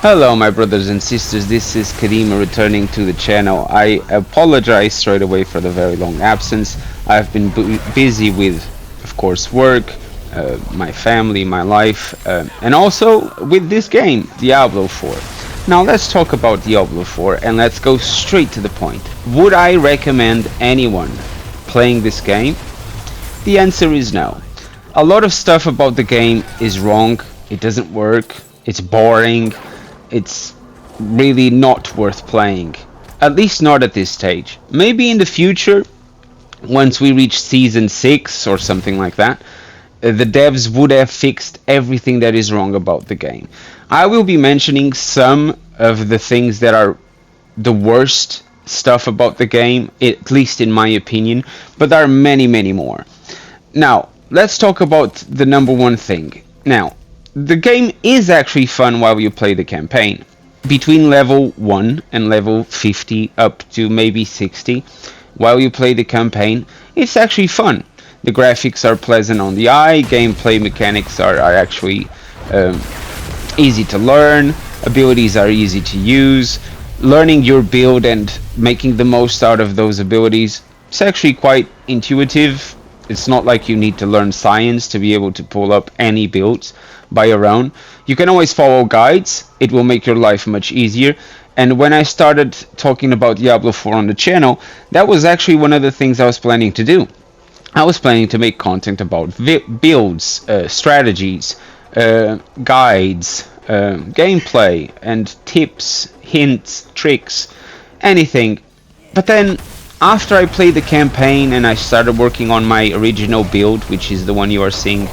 Hello my brothers and sisters, this is Karima returning to the channel. I apologize straight away for the very long absence. I've been busy with, of course, work, my family, my life, and also with this game, Diablo 4. Now let's talk about Diablo 4 and let's go straight to the point. Would I recommend anyone playing this game? The answer is no. A lot of stuff about the game is wrong, it doesn't work, it's boring. It's really not worth playing. At least not at this stage. Maybe in the future, once we reach Season 6 or something like that, the devs would have fixed everything that is wrong about the game. I will be mentioning some of the things that are the worst stuff about the game, at least in my opinion, but there are many more. Now, let's talk about the number one thing. Now, the game is actually fun while you play the campaign. Between level 1 and level 50 up to maybe 60, while you play the campaign, it's actually fun. The graphics are pleasant on the eye, gameplay mechanics are actually easy to learn, abilities are easy to use, learning your build and making the most out of those abilities, it's actually quite intuitive. It's not like you need to learn science to be able to pull up any builds by your own. You can always follow guides, it will make your life much easier. And when I started talking about Diablo 4 on the channel, that was actually one of the things I was planning to do. I was planning to make content about builds, strategies, guides, gameplay, and tips, hints, tricks, anything. But then after I played the campaign and I started working on my original build, which is the one you are seeing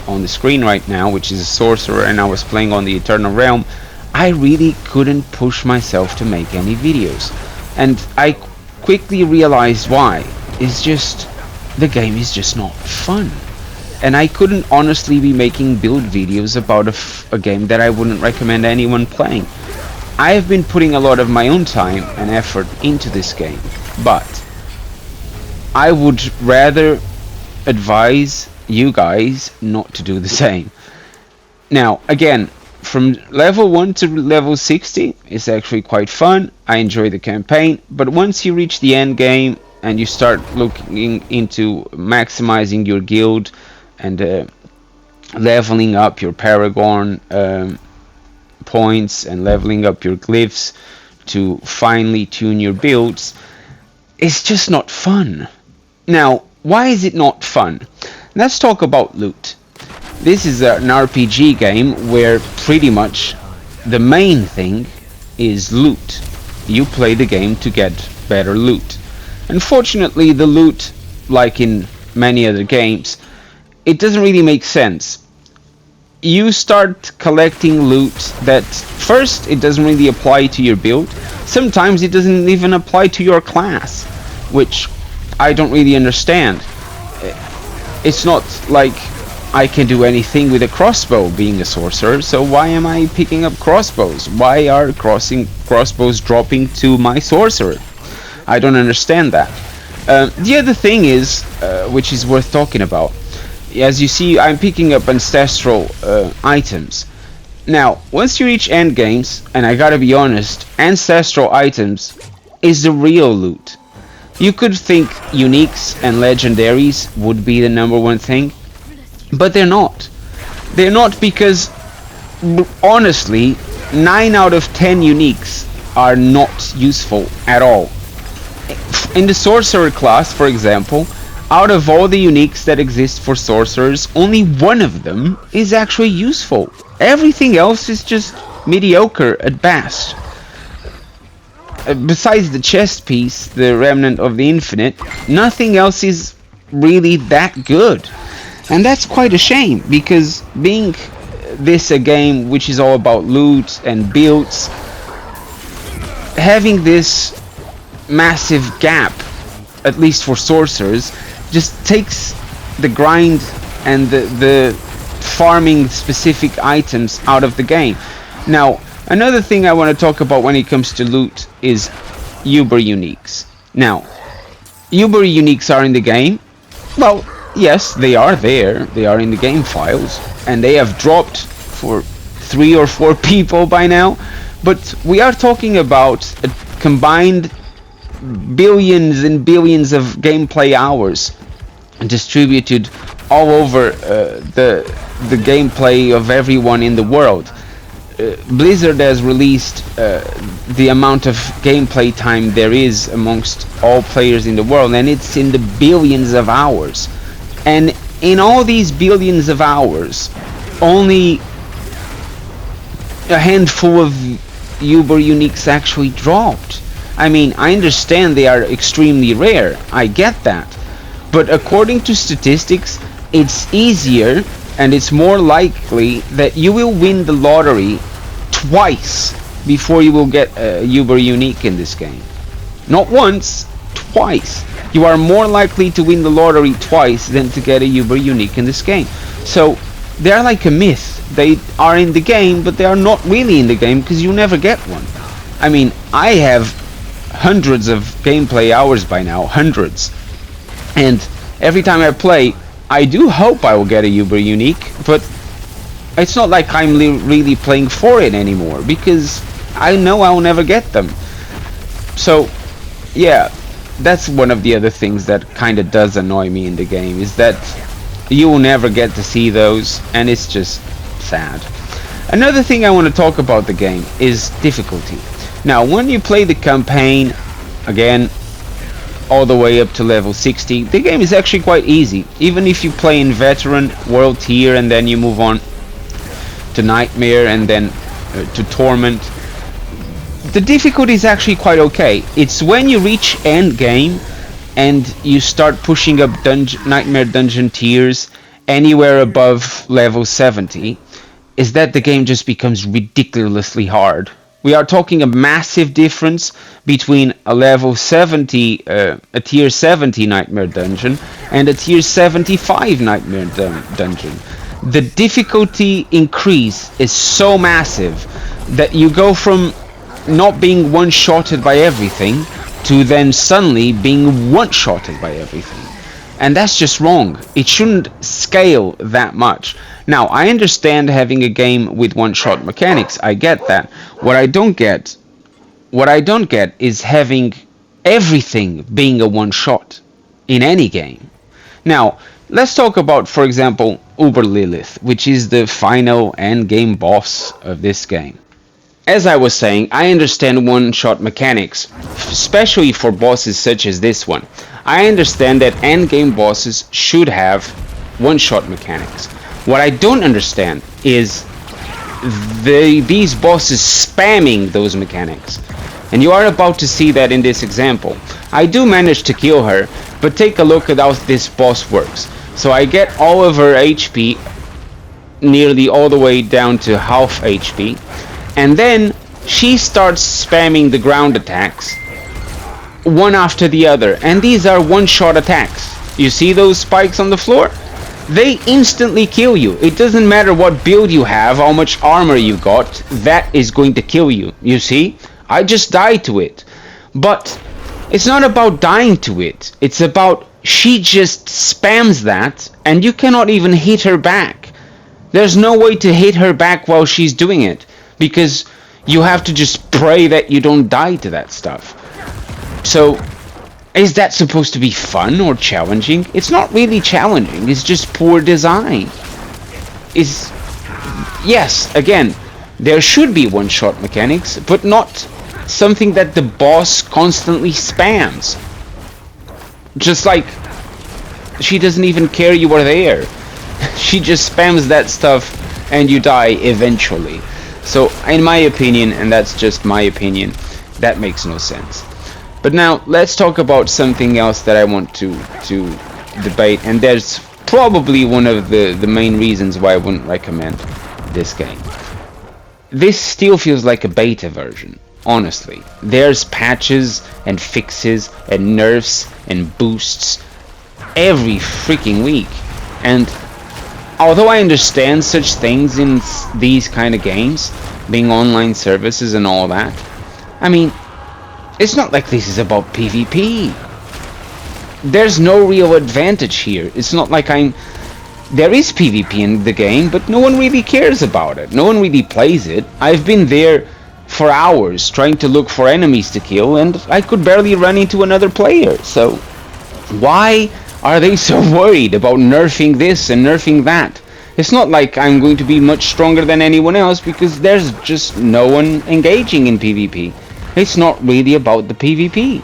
on the screen right now, which is a sorcerer, and I was playing on the Eternal Realm, I really couldn't push myself to make any videos. And I quickly realized why. It's just, the game is just not fun. And I couldn't honestly be making build videos about a game that I wouldn't recommend anyone playing. I have been putting a lot of my own time and effort into this game, but I would rather advise you guys not to do the same. Now, again, from level 1 to level 60 is actually quite fun. I enjoy the campaign, but once you reach the end game and you start looking into maximizing your guild and leveling up your Paragon points and leveling up your glyphs to finally tune your builds, it's just not fun. Now, why is it not fun? Let's talk about loot. This is an RPG game where pretty much the main thing is loot. You play the game to get better loot. Unfortunately, the loot, like in many other games, it doesn't really make sense. You start collecting loot that first it doesn't really apply to your build. Sometimes it doesn't even apply to your class, which I don't really understand. It's not like I can do anything with a crossbow being a sorcerer, so why am I picking up crossbows? Why are crossbows dropping to my sorcerer? I don't understand that. The other thing is, which is worth talking about, as you see, I'm picking up ancestral items. Now, once you reach end games, and I gotta be honest, ancestral items is the real loot. You could think uniques and legendaries would be the number one thing, but they're not. They're not because, honestly, 9 out of 10 uniques are not useful at all. In the sorcerer class, for example, out of all the uniques that exist for sorcerers, only one of them is actually useful. Everything else is just mediocre at best. Besides the chest piece, the Remnant of the Infinite, nothing else is really that good. And that's quite a shame, because being this a game which is all about loot and builds, having this massive gap, at least for sorcerers, just takes the grind and the farming specific items out of the game. Now, another thing I want to talk about when it comes to loot is Uber uniques. Now, Uber uniques are in the game. Well, yes, they are there. They are in the game files, and they have dropped for 3 or 4 people by now, but we are talking about a combined billions and billions of gameplay hours distributed all over the gameplay of everyone in the world. Blizzard has released the amount of gameplay time there is amongst all players in the world, and it's in the billions of hours. And in all these billions of hours, only a handful of Uber Uniques actually dropped. I mean, I understand they are extremely rare, I get that. But according to statistics, it's easier and it's more likely that you will win the lottery twice before you will get a Uber Unique in this game. Not once, twice. You are more likely to win the lottery twice than to get a Uber Unique in this game. So they're like a myth. They are in the game, but they are not really in the game because you never get one. I mean, I have hundreds of gameplay hours by now, hundreds. And every time I play, I do hope I will get a Uber Unique, but it's not like I'm really playing for it anymore, because I know I'll never get them. So, yeah, that's one of the other things that kind of does annoy me in the game, is that you will never get to see those, and it's just sad. Another thing I want to talk about the game is difficulty. Now, when you play the campaign, again, all the way up to level 60, the game is actually quite easy. Even if you play in veteran, world tier, and then you move on to nightmare and then to torment, the difficulty is actually quite okay. It's when you reach end game and you start pushing up nightmare dungeon tiers anywhere above level 70, is that the game just becomes ridiculously hard. We are talking a massive difference between a level 70, a tier 70 nightmare dungeon and a tier 75 nightmare dungeon. The difficulty increase is so massive that you go from not being one-shotted by everything to then suddenly being one-shotted by everything. And that's just wrong. It shouldn't scale that much. Now, I understand having a game with one-shot mechanics. I get that. What I don't get is having everything being a one-shot in any game. Now, let's talk about, for example, Uber Lilith, which is the final end-game boss of this game. As I was saying, I understand one-shot mechanics, especially for bosses such as this one. I understand that endgame bosses should have one-shot mechanics. What I don't understand is these bosses spamming those mechanics. And you are about to see that in this example. I do manage to kill her, but take a look at how this boss works. So I get all of her HP, nearly all the way down to half HP. And then she starts spamming the ground attacks one after the other, and these are one-shot attacks. You see those spikes on the floor? They instantly kill you. It doesn't matter what build you have, how much armor you got, that is going to kill you. You see? I just died to it. But it's not about dying to it. It's about she just spams that and you cannot even hit her back. There's no way to hit her back while she's doing it, because you have to just pray that you don't die to that stuff. So, is that supposed to be fun or challenging? It's not really challenging, it's just poor design. Yes, again, there should be one-shot mechanics, but not something that the boss constantly spams. Just like, she doesn't even care you are there. She just spams that stuff and you die eventually. So, in my opinion, and that's just my opinion, that makes no sense. But now, let's talk about something else that I want to debate, and there's probably one of the main reasons why I wouldn't recommend this game. This still feels like a beta version, honestly. There's patches and fixes and nerfs and boosts every freaking week, and although I understand such things in these kind of games, being online services and all that, I mean, it's not like this is about PvP. There's no real advantage here. It's not like I'm there is PvP in the game, but no one really cares about it. No one really plays it. I've been there for hours trying to look for enemies to kill, and I could barely run into another player. So why are they so worried about nerfing this and nerfing that? It's not like I'm going to be much stronger than anyone else, because there's just no one engaging in PvP. It's not really about the PvP.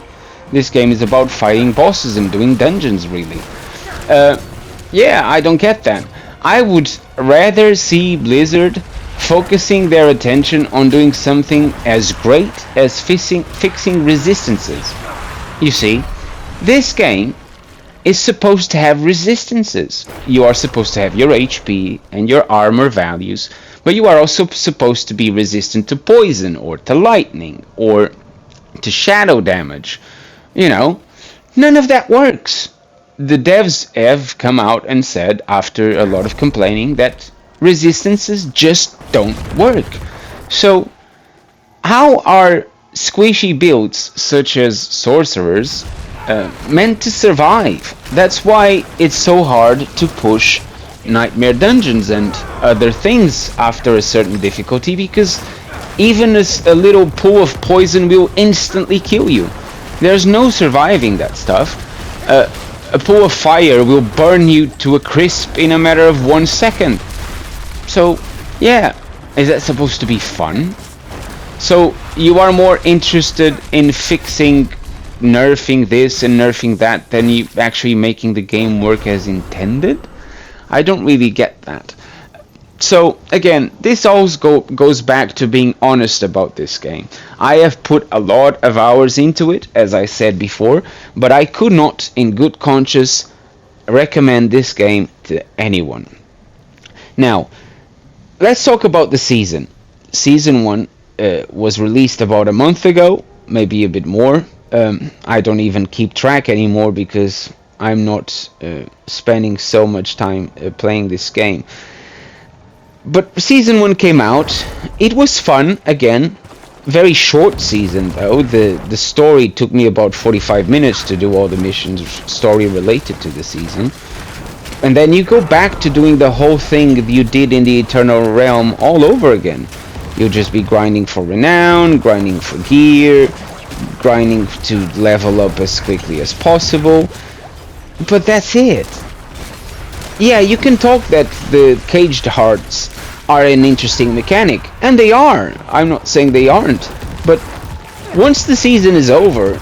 This game is about fighting bosses and doing dungeons, really. Yeah, I don't get that. I would rather see Blizzard focusing their attention on doing something as great as fixing resistances. You see, this game is supposed to have resistances. You are supposed to have your HP and your armor values, but you are also supposed to be resistant to poison or to lightning or to shadow damage. You know, none of that works. The devs have come out and said, after a lot of complaining, that resistances just don't work. So how are squishy builds such as sorcerers meant to survive? That's why it's so hard to push nightmare dungeons and other things after a certain difficulty, because even a little pool of poison will instantly kill you. There's no surviving that stuff. A pool of fire will burn you to a crisp in a matter of 1 second. So, yeah, is that supposed to be fun? So, you are more interested in fixing, nerfing this and nerfing that than you actually making the game work as intended? I don't really get that. So again, this all goes back to being honest about this game. I have put a lot of hours into it, as I said before, but I could not, in good conscience, recommend this game to anyone. Now, let's talk about the season. Season 1 was released about a month ago, maybe a bit more. I don't even keep track anymore because I'm not spending so much time playing this game. But season 1 came out. It was fun, again. Very short season though. The story took me about 45 minutes to do all the missions, story related to the season. And then you go back to doing the whole thing you did in the Eternal Realm all over again. You'll just be grinding for renown, grinding for gear, grinding to level up as quickly as possible. But that's it. Yeah, you can talk that the caged hearts are an interesting mechanic, and they are. I'm not saying they aren't, but once the season is over,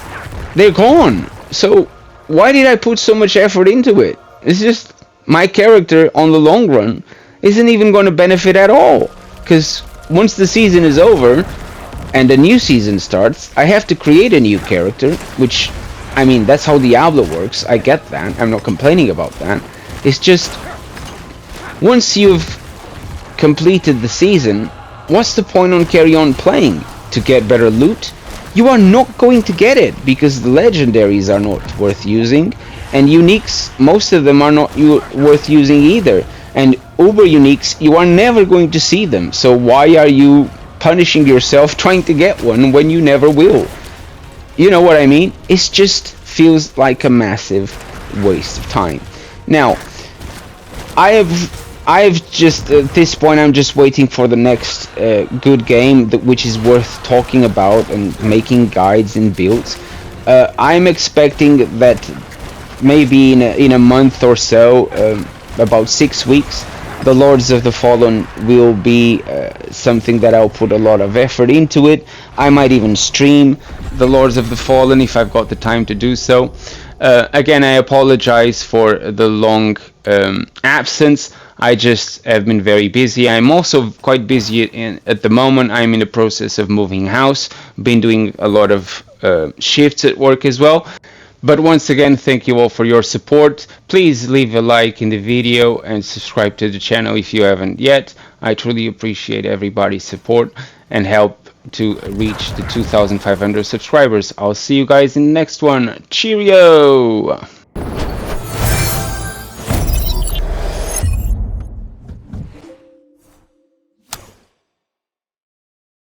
they're gone. So why did I put so much effort into it? It's just my character on the long run isn't even going to benefit at all, because once the season is over and a new season starts, I have to create a new character, which, I mean, that's how Diablo works. I get that. I'm not complaining about that. It's just, once you've completed the season, what's the point on carry on playing? To get better loot? You are not going to get it, because the legendaries are not worth using, and uniques, most of them are not worth using either, and uber uniques, you are never going to see them. So why are you punishing yourself trying to get one when you never will? You know what I mean? It just feels like a massive waste of time. Now, I've just, at this point, I'm just waiting for the next good game which is worth talking about and making guides and builds. I'm expecting that maybe in a month or so, about 6 weeks, the Lords of the Fallen will be something that I'll put a lot of effort into it. I might even stream the Lords of the Fallen if I've got the time to do so. Again, I apologize for the long absence. I just have been very busy. I'm also quite busy at the moment. I'm in the process of moving house. Been doing a lot of shifts at work as well. But once again, thank you all for your support. Please leave a like in the video and subscribe to the channel if you haven't yet. I truly appreciate everybody's support and help to reach the 2,500 subscribers. I'll see you guys in the next one. Cheerio!